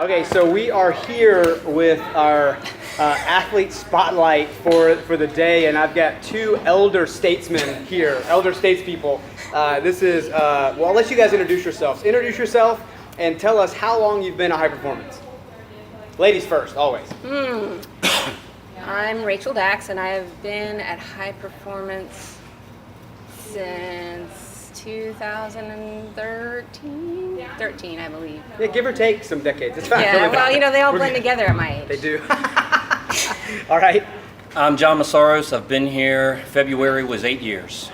Okay, so we are here with our athlete spotlight for the day, and I've got two elder statesmen here, elder statespeople. This is, well, I'll let you guys introduce yourselves. Introduce yourself and tell us how long you've been at High Performance. Ladies first, always. I'm Rachel Dax, and I have been at High Performance since 2013, I believe. Yeah, give or take some decades. It's fine. Yeah, well, you know, they all blend together at my age. They do. All right. I'm John Massaros. I've been here. February was 8 years.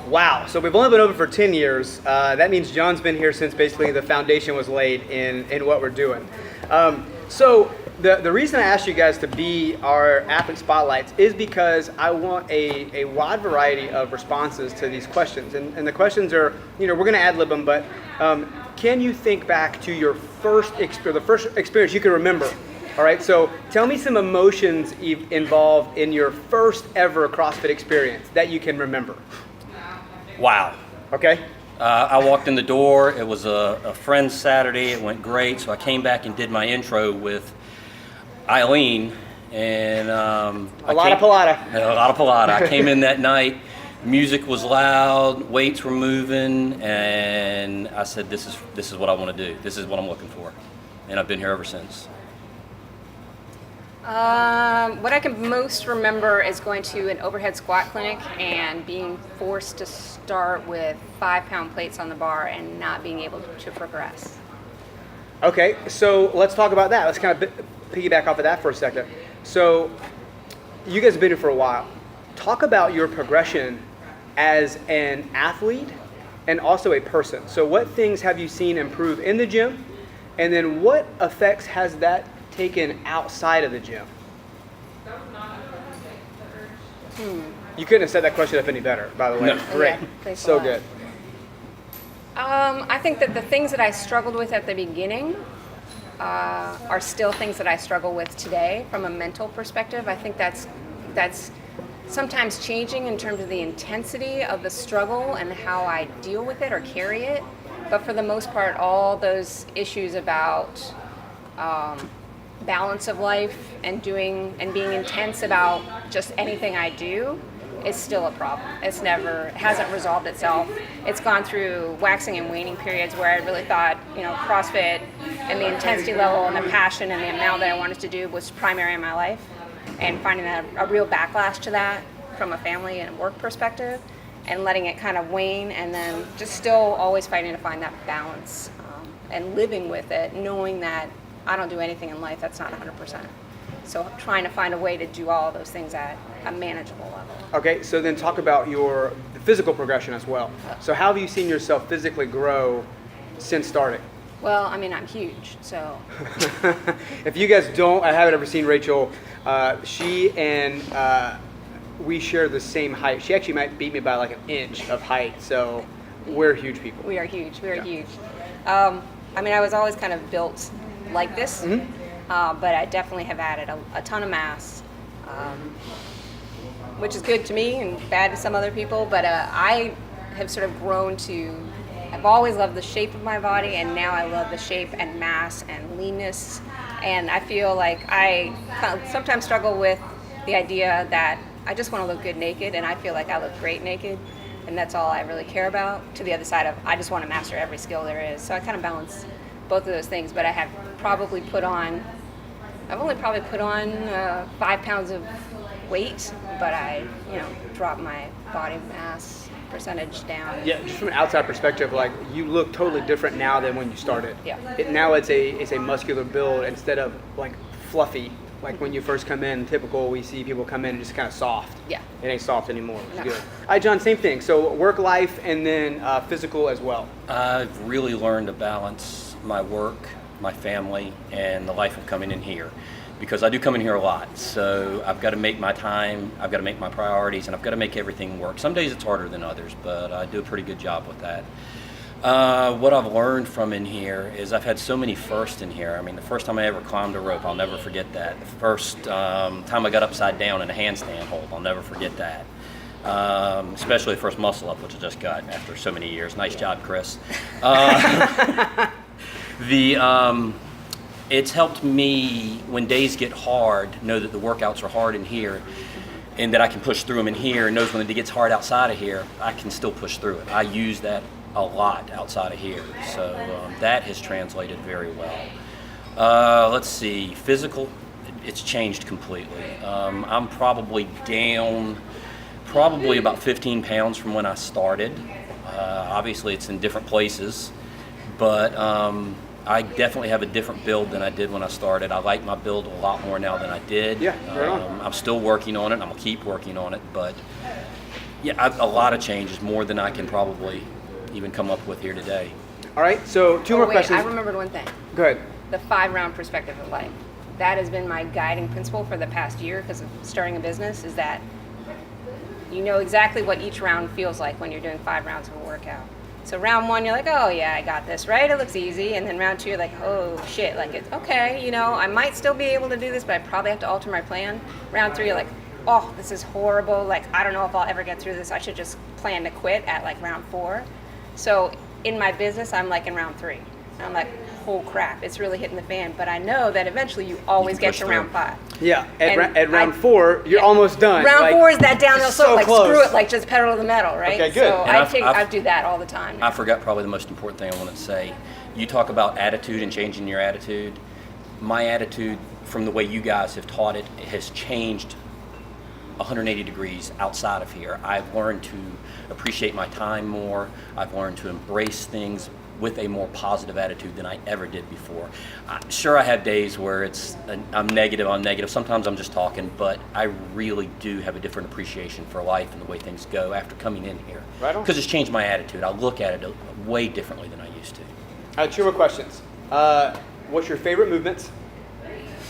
Wow. So we've only been open for 10 years. That means John's been here since basically the foundation was laid in what we're doing. So the reason I asked you guys to be our athlete spotlights is because I want a wide variety of responses to these questions. And the questions are, you know, we're going to ad lib them, but can you think back to your first experience, the first experience you can remember? All right, so tell me some emotions involved in your first ever CrossFit experience that you can remember. Wow. Okay. I walked in the door. It was a friend's Saturday. It went great. So I came back and did my intro with Eileen. And a lot of Pilates. I came in that night. Music was loud. Weights were moving. And I said, this is what I want to do. This is what I'm looking for. And I've been here ever since. What I can most remember is going to an overhead squat clinic and being forced to start with 5-pound plates on the bar and not being able to progress. Okay, so let's talk about that. Let's kind of piggyback off of that for a second. So you guys have been here for a while. Talk about your progression as an athlete and also a person. So what things have you seen improve in the gym? And then what effects has that taken outside of the gym? You couldn't have set that question up any better, by the way. No. Great. Yeah, so good. I think that the things that I struggled with at the beginning are still things that I struggle with today from a mental perspective. I think that's sometimes changing in terms of the intensity of the struggle and how I deal with it or carry it. But for the most part, all those issues about balance of life and being intense about just anything I do is still a problem. It hasn't resolved itself. It's gone through waxing and waning periods where I really thought, you know, CrossFit and the intensity level and the passion and the amount that I wanted to do was primary in my life, and finding a real backlash to that from a family and work perspective, and letting it kind of wane, and then just still always fighting to find that balance and living with it, knowing that I don't do anything in life that's not 100%. So trying to find a way to do all of those things at a manageable level. Okay, so then talk about the physical progression as well. So how have you seen yourself physically grow since starting? Well, I mean, I'm huge, so. If you guys I haven't ever seen Rachel. She and we share the same height. She actually might beat me by like an inch of height, so we're huge people. We are huge, huge. I mean, I was always kind of built like this, but I definitely have added a ton of mass, which is good to me and bad to some other people, but I have sort of grown I've always loved the shape of my body, and now I love the shape and mass and leanness, and I feel like I sometimes struggle with the idea that I just want to look good naked, and I feel like I look great naked, and that's all I really care about, to the other side of I just want to master every skill there is. So I kind of balance both of those things, but I have I've only probably put on 5 pounds of weight, but I, dropped my body mass percentage down. Yeah, just from an outside perspective, like you look totally different now than when you started. Yeah. Now it's a muscular build instead of like fluffy. Like when you first come in, typical, we see people come in and just kind of soft. Yeah. It ain't soft anymore. It's No. good. All right, John, same thing. So work life and then physical as well. I've really learned to balance my work, my family, and the life of coming in here, because I do come in here a lot. So I've got to make my time, I've got to make my priorities, and I've got to make everything work. Some days it's harder than others, but I do a pretty good job with that. What I've learned from in here is I've had so many firsts in here. I mean, the first time I ever climbed a rope, I'll never forget that. The first time I got upside down in a handstand hold, I'll never forget that. Especially the first muscle up, which I just got after so many years. Nice job, Chris. It's helped me when days get hard, know that the workouts are hard in here and that I can push through them in here, and knows when it gets hard outside of here, I can still push through it. I use that a lot outside of here. So that has translated very well. Let's see, physical, it's changed completely. I'm probably down about 15 pounds from when I started. Obviously it's in different places, but I definitely have a different build than I did when I started. I like my build a lot more now than I did. Yeah, right on. I'm still working on it. I'm gonna keep working on it, but yeah, a lot of changes, more than I can probably even come up with here today. All right, so two more Wait, questions. I remembered one thing. Go ahead. The 5-round perspective of life. That has been my guiding principle for the past year because of starting a business, is that you know exactly what each round feels like when you're doing 5 rounds of a workout. So round 1, you're like, oh yeah, I got this, right? It looks easy. And then round 2, you're like, oh shit, like it's okay, you know, I might still be able to do this, but I probably have to alter my plan. Round 3, you're like, oh, this is horrible. Like, I don't know if I'll ever get through this. I should just plan to quit at like round 4. So in my business, I'm like in round 3. And I'm like, oh crap, it's really hitting the fan. But I know that eventually you always get push to through. round 5. Yeah, And at round I- 4, you're yeah. almost done. Round Like, 4 is that downhill so slope, like close. screw it, like just pedal to the metal, right? Okay, good. So And I do that all the time. I forgot probably the most important thing I want to say. You talk about attitude and changing your attitude. My attitude, from the way you guys have taught it, has changed 180 degrees outside of here. I've learned to appreciate my time more. I've learned to embrace things with a more positive attitude than I ever did before. Sure, I have days where I'm negative. Sometimes I'm just talking, but I really do have a different appreciation for life and the way things go after coming in here. Right on. Because it's changed my attitude. I look at it way differently than I used to. All right, 2 more questions. What's your favorite movements?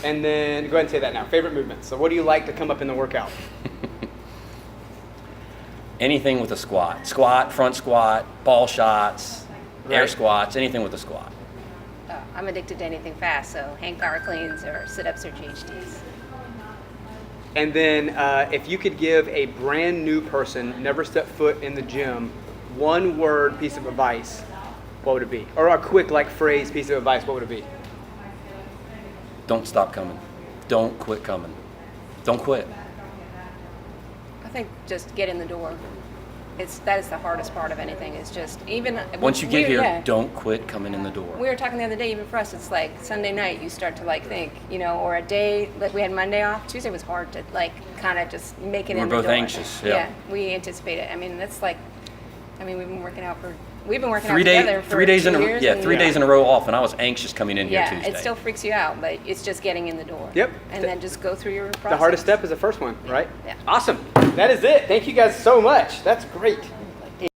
And then go ahead and say that now. Favorite movements. So what do you like to come up in the workout? Anything with a squat. Squat, front squat, ball shots, air Right. squats, anything with a squat. I'm addicted to anything fast, so hang power cleans or sit-ups or GHDs. And then if you could give a brand new person, never stepped foot in the gym, 1 word piece of advice, what would it be? Or a quick phrase piece of advice, what would it be? Don't stop coming. Don't quit coming. Don't quit. I think just get in the door. That is the hardest part of anything, is just even Once you get here, yeah. don't quit coming in the door. We were talking the other day, even for us, it's like Sunday night, you start to think, or a day, like we had Monday off, Tuesday was hard to kind of just make it We're in the both door. anxious, yeah. We anticipate it. I mean, that's we've been working out Three together for 3 days 2 in a years. yeah, and 3 days in a row off, and I was anxious coming in here yeah, Tuesday. it still freaks you out, but it's just getting in the door. Yep. And then just go through your process. The hardest step is the first one, right? Yeah. Awesome. That is it. Thank you guys so much. That's great.